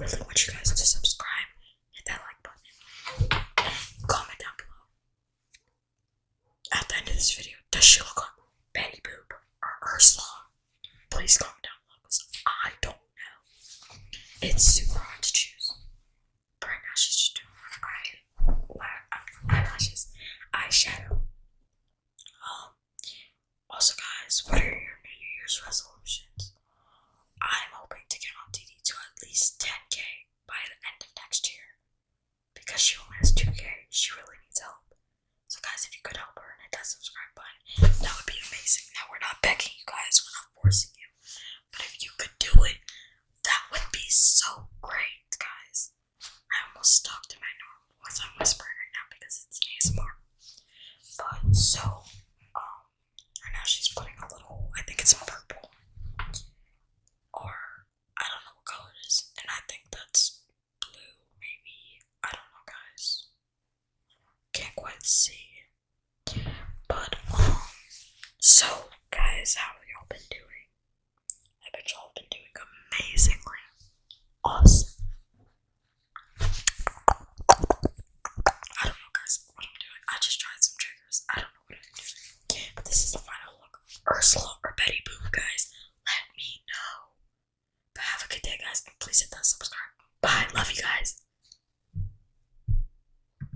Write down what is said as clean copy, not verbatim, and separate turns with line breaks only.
really want you guys to subscribe, hit that like button, and comment down below. At the end of this video, does she look like Betty Boop or Ursula? Please comment down below because I don't know. It's super hard to choose. But right now she's just doing her eyelashes, eyeshadow. Also guys, what are your New Year's resolutions? I'm hoping to get on TD to at least 10k by the end of next year. Because she only has 2k, she really needs help. So guys, if you could help her and hit that subscribe button, that would be amazing. Now we're not begging you guys, we're not forcing you. But if you could do it, that would be so great, guys. I almost stuck to my normal voice. I'm whispering right now because it's an ASMR. But so, right now she's putting a little, I think it's purple. Or, I don't know what color it is. And I think that's blue, maybe. I don't know, guys. Can't quite see. But, so, guys, how have y'all been doing? I bet y'all have been doing amazingly. Awesome. I don't know, guys, what I'm doing. I just tried some triggers. I don't know what I'm doing. But this is the final look. Ursula or Betty Boop, guys. Let me know. But have a good day, guys. And please hit that subscribe. Bye. Love you guys.